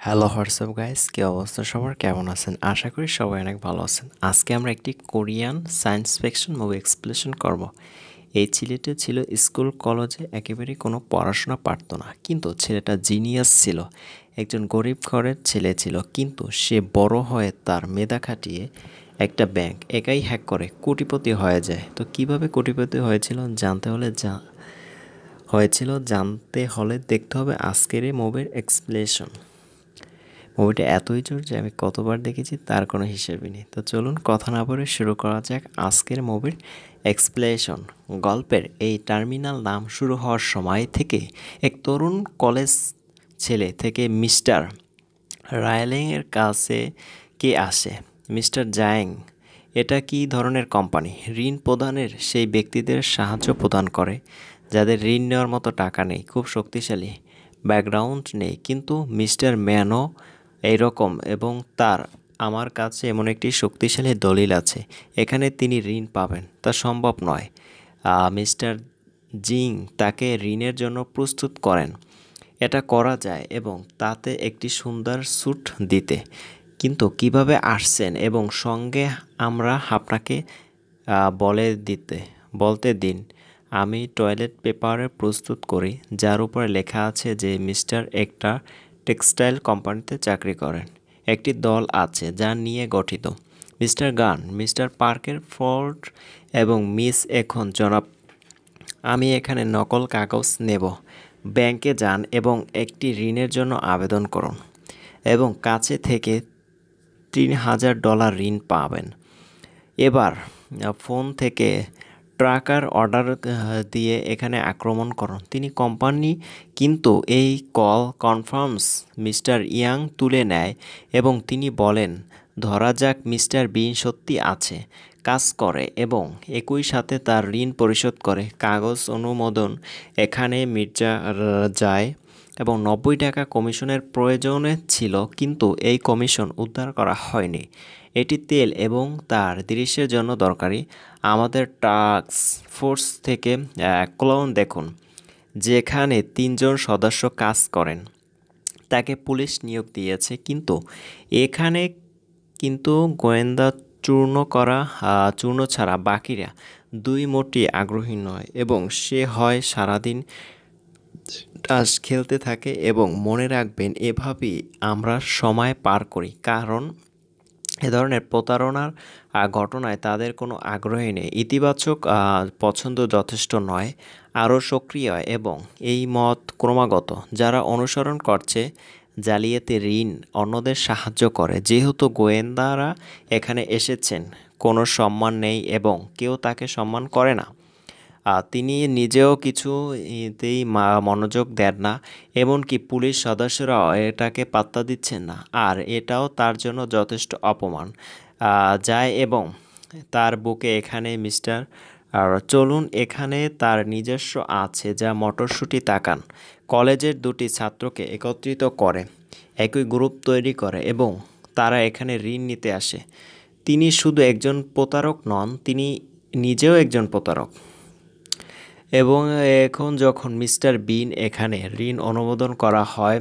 Hello WhatsApp guys, কি অবস্থা সবার? কেমন আছেন? আশা করি সবাই অনেক ভালো আছেন। আজকে আমরা একটি Korean science fiction movie explanation করব। এই ছেলেটা ছিল স্কুল কলেজে একেবারেই কোনো পড়াশোনা পারতো না, কিন্তু ছেলেটা জিনিয়াস ছিল। একজন গরিব ঘরের ছেলে ছিল, কিন্তু সে বড় হয়ে তার মেধা খাটিয়ে একটা ব্যাংক একাই হ্যাক করে কোটিপতি হয়ে যায়। তো কিভাবে কোটিপতি জানতে হলে দেখতে হবে আজকের এই মুভির এক্সপ্লেনেশন। মুভিটা এতই জোর যে আমি কতবার দেখেছি তার কোনো হিসেবই নেই। তো চলুন কথা না বলে শুরু করা যাক আজকের মুভির এক্সপ্লেনেশন। গল্পের এই টার্মিনাল নাম শুরু হওয়ার সময় থেকে এক তরুণ কলেজ ছেলে থেকে মিস্টার রায়ালিংয়ের কাছে কে আসে। মিস্টার জায়াং এটা কী ধরনের কোম্পানি? ঋণ প্রদানের সেই ব্যক্তিদের সাহায্য প্রদান করে যাদের ঋণ নেওয়ার মতো টাকা নেই, খুব শক্তিশালী ব্যাকগ্রাউন্ড নেই, কিন্তু মিস্টার ম্যানও এইরকম, এবং তার আমার কাছে এমন একটি শক্তিশালী দলিল আছে, এখানে তিনি ঋণ পাবেন। তা সম্ভব নয়। মিস্টার জিং তাকে ঋণের জন্য প্রস্তুত করেন। এটা করা যায় এবং তাতে একটি সুন্দর স্যুট দিতে, কিন্তু কিভাবে আসছেন এবং সঙ্গে আমরা আপনাকে বলতে দিন। আমি টয়লেট পেপারে প্রস্তুত করি যার উপরে লেখা আছে যে মিস্টার একটা টেক্সটাইল কোম্পানিতে চাকরি করেন। একটি দল আছে যা নিয়ে গঠিত মিস্টার গান, মিস্টার পার্কের ফোর্ড এবং মিস এখন জনাব। আমি এখানে নকল কাগজ নেব। ব্যাংকে যান এবং একটি ঋণের জন্য আবেদন করুন এবং কাছে থেকে $3000 ঋণ পাবেন। এবার ফোন থেকে ট্রাকার অর্ডার দিয়ে এখানে আক্রমণ করুন। তিনি কোম্পানি, কিন্তু এই কল কনফার্মস মিস্টার ইয়াং তুলে নেয় এবং তিনি বলেন, ধরা যাক মিস্টার বিন সত্যি আছে, কাজ করে এবং একই সাথে তার ঋণ পরিশোধ করে। কাগজ অনুমোদন এখানে মির্জা যায় এবং $90 কমিশনের প্রয়োজনে ছিল, কিন্তু এই কমিশন উদ্ধার করা হয়নি। এটি তেল এবং তার দৃশ্যের জন্য দরকারি। আমাদের টাস্ক ফোর্স থেকে ক্লোন দেখুন, যেখানে 3জন সদস্য কাজ করেন। তাকে পুলিশ নিয়োগ দিয়েছে, কিন্তু এখানে গোয়েন্দা চূর্ণ ছাড়া বাকিরা দুই মোটেই আগ্রহী নয়, এবং সে হয় সারাদিন তাস খেলতে থাকে। এবং মনে রাখবেন, এভাবেই আমরা সময় পার করি, কারণ এ ধরনের প্রতারণার ঘটনায় তাদের কোনো আগ্রহী নেই। ইতিবাচক পছন্দ যথেষ্ট নয়, আরও সক্রিয় এবং এই মত ক্রমাগত যারা অনুসরণ করছে জালিয়াতি ঋণ অন্যদের সাহায্য করে। যেহেতু গোয়েন্দারা এখানে এসেছেন, কোনো সম্মান নেই এবং কেউ তাকে সম্মান করে না। তিনি নিজেও কিছুতেই মনোযোগ দেন না, এমনকি পুলিশ সদস্যরাও এটাকে পাত্তা দিচ্ছেন না, আর এটাও তার জন্য যথেষ্ট অপমান যায়। এবং তার বুকে এখানে মিস্টার চলুন, এখানে তার নিজস্ব আছে যা মটরশুঁটি তাকান। কলেজের দুটি ছাত্রকে একত্রিত করে একই গ্রুপ তৈরি করে এবং তারা এখানে ঋণ নিতে আসে। তিনি শুধু একজন প্রতারক নন, তিনি নিজেও একজন প্রতারক। এবং এখন যখন মিস্টার বিন এখানে ঋণ অনুমোদন করা হয়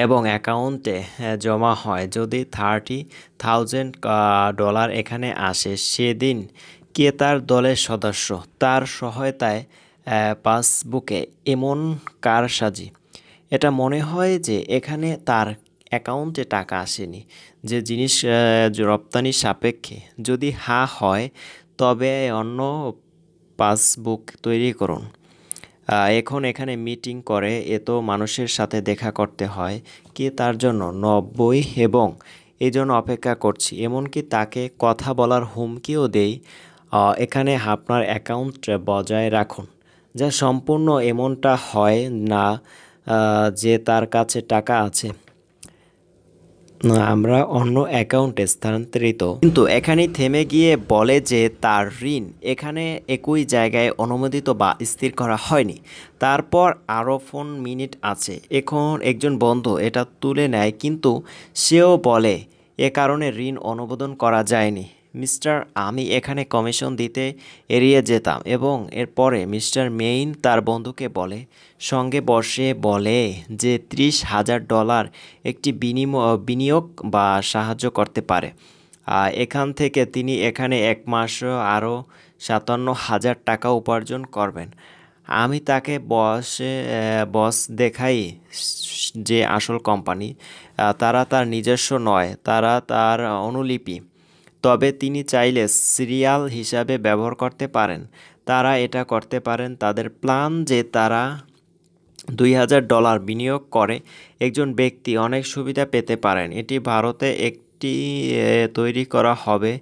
এবং অ্যাকাউন্টে জমা হয়, যদি $30,000 এখানে আসে, সেদিন কে তার দলের সদস্য তার সহায়তায় পাসবুকে এমন কারসাজি। এটা মনে হয় যে এখানে তার অ্যাকাউন্টে টাকা আসেনি, যে জিনিস রপ্তানি সাপেক্ষে। যদি হ্যাঁ হয়, তবে অন্য পাসবুক তৈরি করুন। এখন এখানে মিটিং করে, এত মানুষের সাথে দেখা করতে হয়, কে তার জন্য 90 এবং এই জন্য অপেক্ষা করছি, এমনকি তাকে কথা বলার হুমকিও দেই। এখানে আপনার অ্যাকাউন্ট বজায় রাখুন, যা সম্পূর্ণ এমনটা হয় না যে তার কাছে টাকা আছে, আমরা অন্য অ্যাকাউন্টে স্থানান্তরিত। কিন্তু এখানেই থেমে গিয়ে বলে যে তার ঋণ এখানে একই জায়গায় অনুমোদিত বা স্থির করা হয়নি। তারপর আরও ফোন মিনিট আছে। এখন একজন বন্ধু এটা তুলে নেয়, কিন্তু সেও বলে এ কারণে ঋণ অনুমোদন করা যায়নি। মিস্টার আমি এখানে কমিশন দিতে এড়িয়ে যেতাম এবং এরপরে মিস্টার মেইন তার বন্ধুকে বলে সঙ্গে বসে বলে যে $30,000 একটি বিনিয়োগ বা সাহায্য করতে পারে। এখান থেকে তিনি এখানে 1 মাস আরও $57,000 উপার্জন করবেন। আমি তাকে বস দেখাই যে আসল কোম্পানি তারা তার নিজস্ব নয়, তারা তার অনুলিপি। তবে তিনি চাইলে সিরিয়াল হিসাবে ব্যবহার করতে পারেন। তারা এটা করতে পারেন তাদের প্ল্যান যে তারা $2,000 বিনিয়োগ করে একজন ব্যক্তি অনেক সুবিধা পেতে পারেন। এটি ভারতে একটি তৈরি করা হবে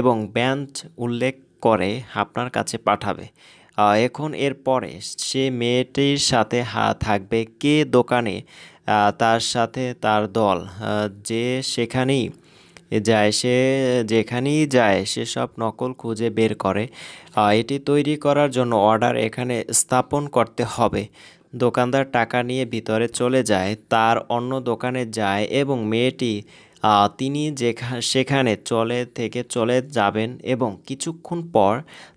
এবং ব্যান্ড উল্লেখ করে আপনার কাছে পাঠাবে। এখন এর পরে সে মেয়েটির সাথে থাকবে কে দোকানে তার সাথে তার দল যে সেখানেই সে যেখানেই যায় সেসব নকল খুঁজে বের করে। এটি তৈরি করার জন্য অর্ডার এখানে স্থাপন করতে হবে। দোকানদার টাকা নিয়ে ভিতরে চলে যায়, তার অন্য দোকানে যায় এবং মেয়েটি তিনি সেখানে চলে যাবেন এবং কিছুক্ষণ পর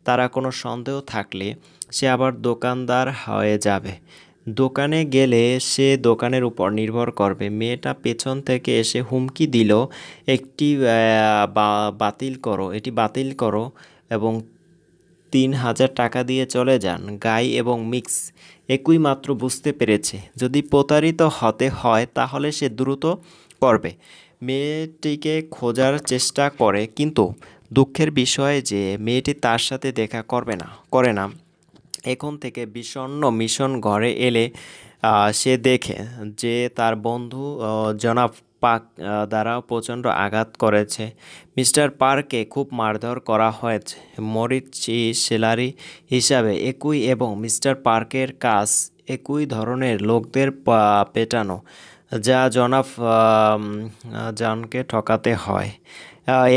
তারা কোনো সন্দেহ থাকলে সে আবার দোকানদার হয়ে যাবে। দোকানে গেলে সে দোকানের উপর নির্ভর করবে। মেয়েটা পেছন থেকে এসে হুমকি দিল একটি এটি বাতিল করো এবং $3,000 দিয়ে চলে যান। গাই এবং মিক্স একই মাত্র বুঝতে পেরেছে যদি প্রতারিত হতে হয় তাহলে সে দ্রুত করবে। মেয়েটিকে খোঁজার চেষ্টা করে কিন্তু দুঃখের বিষয় যে মেয়েটি তার সাথে দেখা করে না। এখন থেকে বিষণ্ণ মিশন ঘরে এলে সে দেখে যে তার বন্ধু জনাব পার্ক দ্বারা প্রচণ্ড আঘাত করেছে। মিস্টার পার্ককে খুব মারধর করা হয়েছে। মরিচি সেলারি হিসাবে একই এবং মিস্টার পার্কের কাজ একই ধরনের লোকদের পেটানো যা জনাব জনকে ঠকাতে হয়।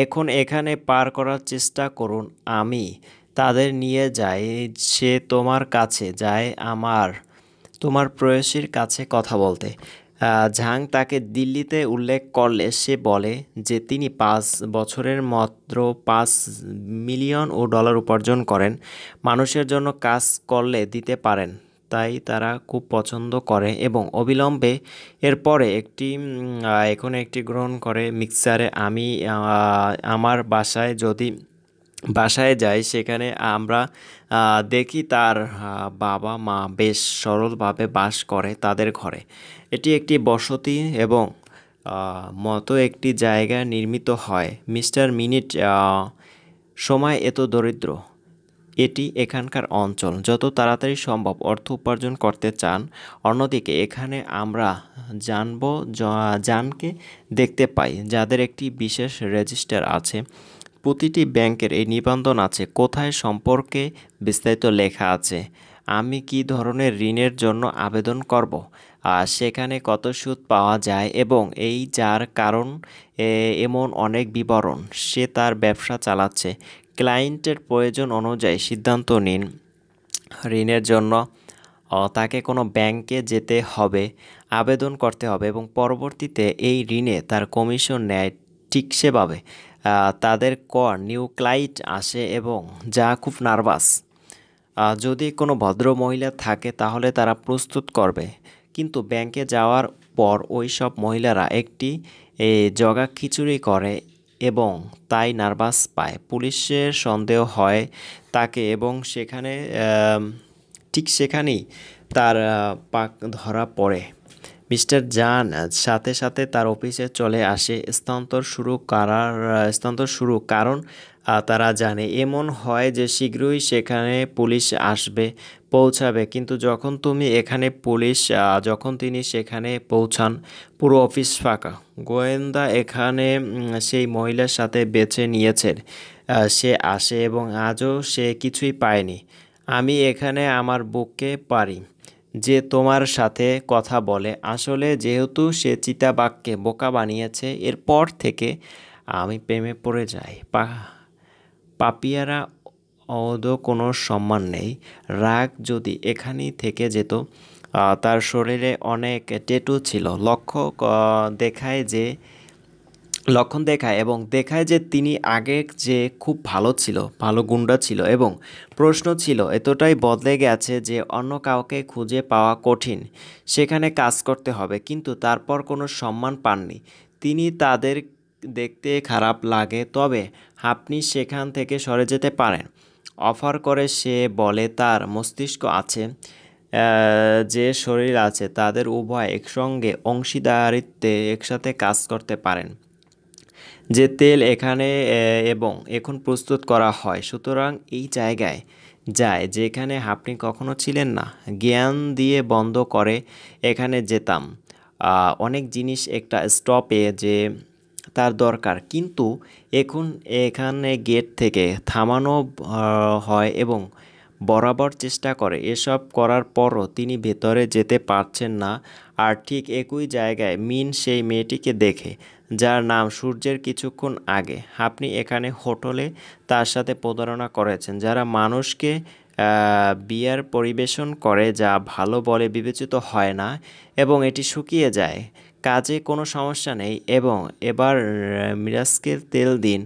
এখন এখানে পার করার চেষ্টা করুন। আমি তাদের নিয়ে যাই। সে তোমার কাছে যায় তোমার প্রেয়সীর কাছে কথা বলতে। ঝাং তাকে দিল্লিতে উল্লেখ করলে সে বলে যে তিনি 5 বছরের মাত্র $5 মিলিয়ন উপার্জন করেন। মানুষের জন্য কাজ করলে দিতে পারেন, তাই তারা খুব পছন্দ করে এবং অবিলম্বে এরপরে এখন একটি গ্রহণ করে মিক্সারে। আমি আমার বাসায় যাই, সেখানে আমরা দেখি তার বাবা মা বেশ সরলভাবে বাস করে তাদের ঘরে। এটি একটি বসতি এবং মতো একটি জায়গা নির্মিত হয়। মিস্টার মিনিট সময় এত দরিদ্র। এটি এখানকার অঞ্চল যত তাড়াতাড়ি সম্ভব অর্থ উপার্জন করতে চান। অন্যদিকে এখানে আমরা জানকে দেখতে পাই যাদের একটি বিশেষ রেজিস্টার আছে। প্রতিটি ব্যাংকের এই নিবন্ধন আছে কোথায় সম্পর্কে বিস্তারিত লেখা আছে। আমি কী ধরনের ঋণের জন্য আবেদন করব, সেখানে কত সুদ পাওয়া যায় এবং যার কারণ এমন অনেক বিবরণ। সে তার ব্যবসা চালাচ্ছে। ক্লায়েন্টের প্রয়োজন অনুযায়ী সিদ্ধান্ত নিন। ঋণের জন্য তাকে কোনো ব্যাংকে যেতে হবে, আবেদন করতে হবে এবং পরবর্তীতে এই ঋণে তার কমিশন নেয়। ঠিক সেভাবে তাদের নিউ ক্লায়েন্ট আসে এবং যা খুব নার্ভাস। যদি কোনো ভদ্র মহিলা থাকে তাহলে তারা প্রস্তুত করবে, কিন্তু ব্যাংকে যাওয়ার পর ওই সব মহিলারা একটি জগা খিচুড়ি করে এবং তাই নার্ভাস পায়। পুলিশের সন্দেহ হয় তাকে এবং ঠিক সেখানেই তার পাক ধরা পড়ে। মিস্টার জান সাথে সাথে তার অফিসে চলে আসে। স্থানান্তর শুরু কারণ তারা জানে এমন হয় যে শীঘ্রই সেখানে পুলিশ পৌঁছাবে। কিন্তু যখন তিনি সেখানে পৌঁছান পুরো অফিস ফাঁকা। গোয়েন্দা এখানে সেই মহিলার সাথে বেছে নিয়েছেন। সে আসে এবং আজও সে কিছুই পায়নি। আমি এখানে আমার বুককে পারি যে তোমার সাথে কথা বলে। আসলে যেহেতু সে চিতাবাঘকে বোকা বানিয়েছে, এরপর থেকে আমি প্রেমে পড়ে যাই। পাপিয়ারা ওদো কোনো সম্মান নেই। রাগ যদি এখানেই থেকে যেত। তার শরীরে অনেক ট্যাটু ছিল। লক্ষ্য দেখায় যে লক্ষণ দেখায় এবং দেখায় যে তিনি আগে যে খুব ভালো ছিল, ভালো গুন্ডা ছিল এবং প্রশ্ন ছিল এতটাই বদলে গেছে যে অন্য কাউকে খুঁজে পাওয়া কঠিন। সেখানে কাজ করতে হবে, কিন্তু তারপর কোনো সম্মান পাননি। তিনি তাদের দেখতে খারাপ লাগে, তবে আপনি সেখান থেকে সরে যেতে পারেন অফার করে। সে বলে তার মস্তিষ্ক আছে, যে শরীর আছে, তাদের উভয় একসঙ্গে অংশীদারিত্বে একসাথে কাজ করতে পারেন। যে তেল এখানে এবং এখন প্রস্তুত করা হয়, সুতরাং এই জায়গায় যায় যেখানে আপনি কখনো ছিলেন না। জ্ঞান দিয়ে বন্ধ করে এখানে যেতাম। অনেক জিনিস একটা স্টপে যে তার দরকার, কিন্তু এখন এখানে গেট থেকে থামানো হয় এবং বরাবর চেষ্টা করে। এসব করার পরও তিনি ভেতরে যেতে পারছেন না। আর ঠিক একই জায়গায় মিন সেই মেয়েটিকে দেখে, যার নাম সূর্যের কিছুক্ষণ আগে আপনি এখানে হোটেলে তার সাথে প্রতারণা করেছেন। যারা মানুষকে বিয়ার পরিবেশন করে যা ভালো বলে বিবেচিত হয় না এবং এটি শুকিয়ে যায়। কাজে কোনো সমস্যা নেই এবং এবার মিরাজকে তেল দিন।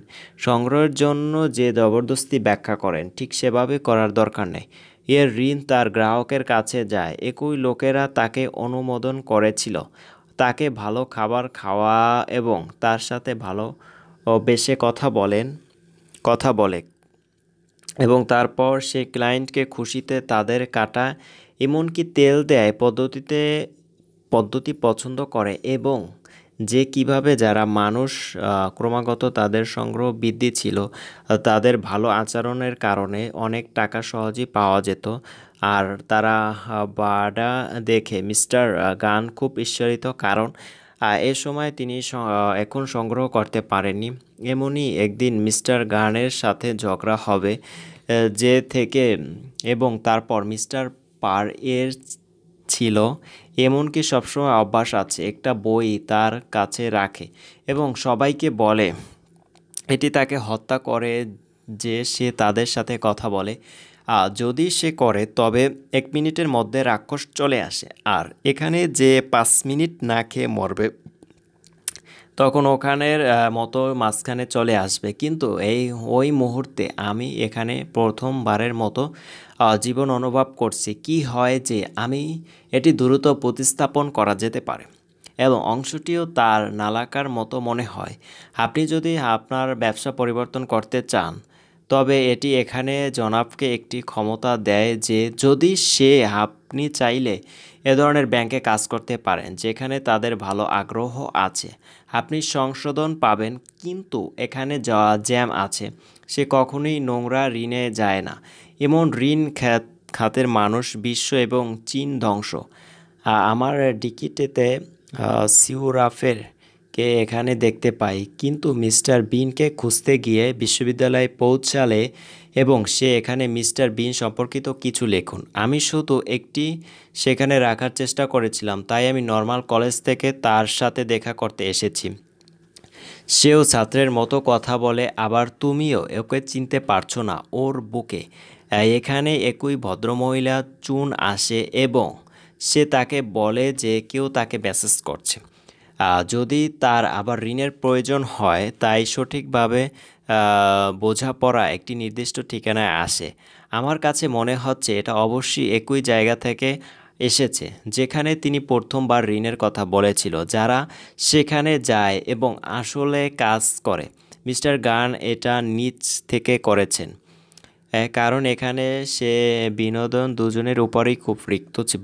সংগ্রহের জন্য যে জবরদস্তি ব্যাখ্যা করেন, ঠিক সেভাবে করার দরকার নেই। এর ঋণ তার গ্রাহকের কাছে যায়। একই লোকেরা তাকে অনুমোদন করেছিল, তাকে ভালো খাবার খাওয়া এবং তার সাথে ভালো বেশে কথা বলে এবং তারপর সে ক্লায়েন্টকে খুশিতে তাদের কাটা এমনকি তেল দেয় পদ্ধতি পছন্দ করে এবং যে কিভাবে যারা মানুষ ক্রমাগত তাদের সংগ্রহ বৃদ্ধি ছিল, তাদের ভালো আচরণের কারণে অনেক টাকা সহজেই পাওয়া যেত। আর তারা বাডা দেখে মিস্টার গান খুব ঈর্ষান্বিত, কারণ এ সময় তিনি এখন সংগ্রহ করতে পারেননি। এমনই একদিন মিস্টার গানের সাথে ঝগড়া হবে যে থেকে এবং তারপর মিস্টার পার এর ছিল এমনকি সবসময় অভ্যাস আছে একটা বই তার কাছে রাখে এবং সবাইকে বলে এটি তাকে হত্যা করে যে সে তাদের সাথে কথা বলে। যদি সে করে তবে 1 মিনিটের মধ্যে রাক্ষস চলে আসে, আর এখানে যে 5 মিনিট না খেয়ে মরবে তখন ওখানের মতো মাঝখানে চলে আসবে। কিন্তু ওই মুহূর্তে আমি এখানে প্রথমবারের মতো জীবন অনুভব করছি। কি হয় যে আমি এটি দ্রুত প্রতিস্থাপন করা যেতে পারে এবং অংশটিও তার নালাকার মতো মনে হয়। আপনি যদি আপনার ব্যবসা পরিবর্তন করতে চান, তবে এটি এখানে জনাবকে একটি ক্ষমতা দেয় যে যদি সে আপনি চাইলে এ ধরনের ব্যাংকে কাজ করতে পারেন যেখানে তাদের ভালো আগ্রহ আছে। আপনি সংশোধন পাবেন, কিন্তু এখানে জ্যাম আছে। সে কখনোই নোংরা ঋণে যায় না। এমন ঋণ খাতের মানুষ বিশ্ব এবং চীন ধ্বংস। আমার ডিকিটেতে সিউরাফের কে এখানে দেখতে পাই, কিন্তু মিস্টার বিনকে খুঁজতে গিয়ে বিশ্ববিদ্যালয়ে পৌঁছালে এবং সে এখানে মিস্টার বিন সম্পর্কিত কিছু লেখুন। আমি শুধু একটি সেখানে রাখার চেষ্টা করেছিলাম, তাই আমি নর্মাল কলেজ থেকে তার সাথে দেখা করতে এসেছি। সেও ছাত্রের মতো কথা বলে, আবার তুমিও ওকে চিনতে পারছো না। ওর বুকে এখানে একই ভদ্রমহিলা চুন আসে এবং সে তাকে বলে যে কেউ তাকে মেসেজ করছে। যদি তার আবার ঋণের প্রয়োজন হয়, তাই সঠিকভাবে বোঝাপড়া একটি নির্দিষ্ট ঠিকানায় আসে। আমার কাছে মনে হচ্ছে এটা অবশ্যই একই জায়গা থেকে এসেছে যেখানে তিনি প্রথমবার ঋণের কথা বলেছিল। যারা সেখানে যায় এবং আসলে কাজ করে, মিস্টার গান এটা নিজ থেকে করেছেন। কারণ এখানে সে বিনোদন দুজনের উপরেই খুব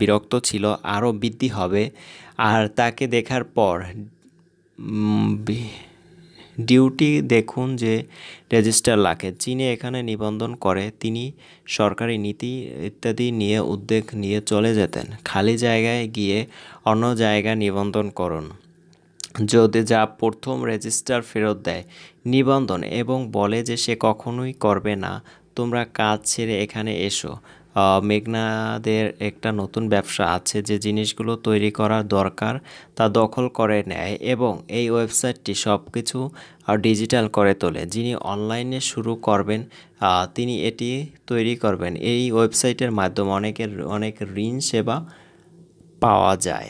বিরক্ত ছিল, আরও বৃদ্ধি হবে। আর তাকে দেখার পর ডিউটি দেখুন যে রেজিস্টার লাগে। চীনে এখানে নিবন্ধন করে তিনি সরকারি নীতি ইত্যাদি নিয়ে উদ্যোগ নিয়ে চলে যেতেন। খালি জায়গায় গিয়ে অন্য জায়গায় নিবন্ধন করুন। যদি যা প্রথম রেজিস্টার ফেরত দেয় নিবন্ধন এবং বলে যে সে কখনোই করবে না, তোমরা কাজ ছেড়ে এখানে এসো। মেঘনাদের একটা নতুন ব্যবসা আছে যে জিনিসগুলো তৈরি করার দরকার তা দখল করে নেয় এবং এই ওয়েবসাইটটি সব কিছু ডিজিটাল করে তোলে। যিনি অনলাইনে শুরু করবেন তিনি এটি তৈরি করবেন। এই ওয়েবসাইটের মাধ্যমে অনেক ঋণ সেবা পাওয়া যায়।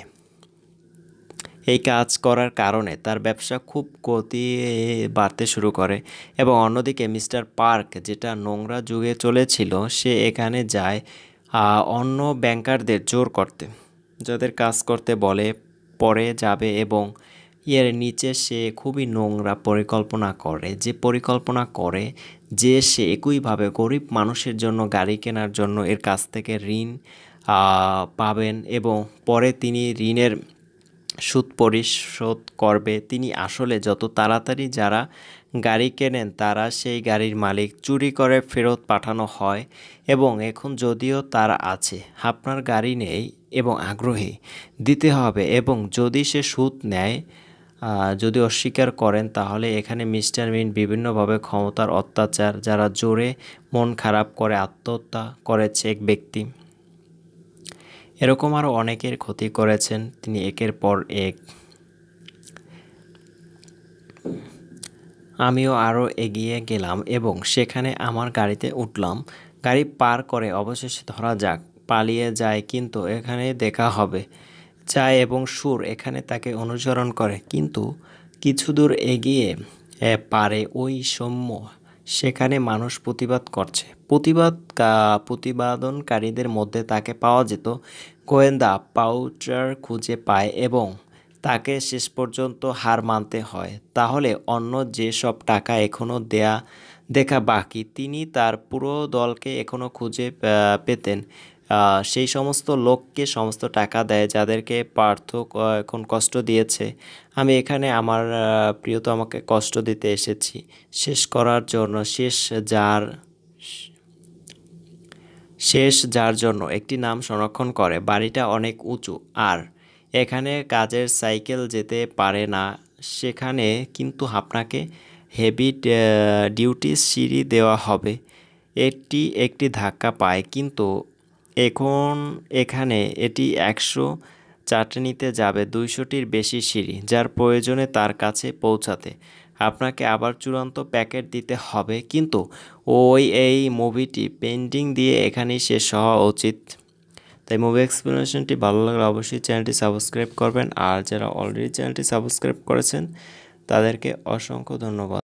এই কাজ করার কারণে তার ব্যবসা খুব গতি বাড়তে শুরু করে এবং অন্যদিকে মিস্টার পার্ক যেটা নোংরা যুগে চলেছিল সে এখানে যায় অন্য ব্যাংকারদের জোর করতে, যাদের কাজ করতে বলে পরে যাবে এবং এর নিচে সে খুবই নোংরা পরিকল্পনা করে, যে পরিকল্পনা করে যে সে একইভাবে গরিব মানুষের জন্য গাড়ি কেনার জন্য এর কাছ থেকে ঋণ পাবেন এবং পরে তিনি ঋণের সুদ পরিশোধ করবে। তিনি আসলে যত তাড়াতাড়ি যারা গাড়ি কেনেন তারা সেই গাড়ির মালিক চুরি করে ফেরত পাঠানো হয় এবং এখন যদিও তার আছে, আপনার গাড়ি নেই এবং আগ্রহী দিতে হবে এবং যদি সে সুদ নেয় যদি অস্বীকার করেন তাহলে এখানে মিস্টার বিন বিভিন্নভাবে ক্ষমতার অত্যাচার, যারা জোরে মন খারাপ করে আত্মহত্যা করেছে এক ব্যক্তি, এরকম আরও অনেকের ক্ষতি করেছেন তিনি একের পর এক। আমিও আরও এগিয়ে গেলাম এবং সেখানে আমার গাড়িতে উঠলাম। গাড়ি পার করে অবশেষে ধরা যাক পালিয়ে যায়, কিন্তু এখানে দেখা হবে যায় এবং সুর এখানে তাকে অনুসরণ করে, কিন্তু কিছু দূর এগিয়ে পারে ওই সৌম্য সেখানে মানুষ প্রতিবাদ করছে। প্রতিবাদনকারীদের মধ্যে তাকে পাওয়া যেত। গোয়েন্দা পাউচার খুঁজে পায় এবং তাকে শেষ পর্যন্ত হার মানতে হয়। তাহলে অন্য যেসব টাকা এখনও দেখা বাকি তিনি তার পুরো দলকে এখনও খুঁজে পেতেন। সেই সমস্ত লোককে সমস্ত টাকা দেয় যাদেরকে পার্থ এখন কষ্ট দিয়েছে। আমি এখানে আমার প্রিয়তমাকে কষ্ট দিতে এসেছি শেষ করার জন্য, শেষ যার জন্য একটি নাম সংরক্ষণ করে। বাড়িটা অনেক উঁচু আর এখানে কাজের সাইকেল যেতে পারে না, সেখানে কিন্তু আপনাকে হেভি ডিউটি সিঁড়ি দেওয়া হবে। এটি একটি ধাক্কা পায়, কিন্তু এখন এখানে এটি 100 চাটনিতে যাবে 200টির বেশি সিঁড়ি, যার প্রয়োজনে তার কাছে পৌঁছাতে আপনাকে আবার চূড়ান্ত প্যাকেট দিতে হবে। কিন্তু এই মুভিটি পেন্ডিং দিয়ে এখানেই শেষ হওয়া উচিত। তাই মুভি এক্সপ্লেনেশনটি ভালো লাগলে অবশ্যই চ্যানেলটি সাবস্ক্রাইব করবেন, আর যারা অলরেডি চ্যানেলটি সাবস্ক্রাইব করেছেন তাদেরকে অসংখ্য ধন্যবাদ।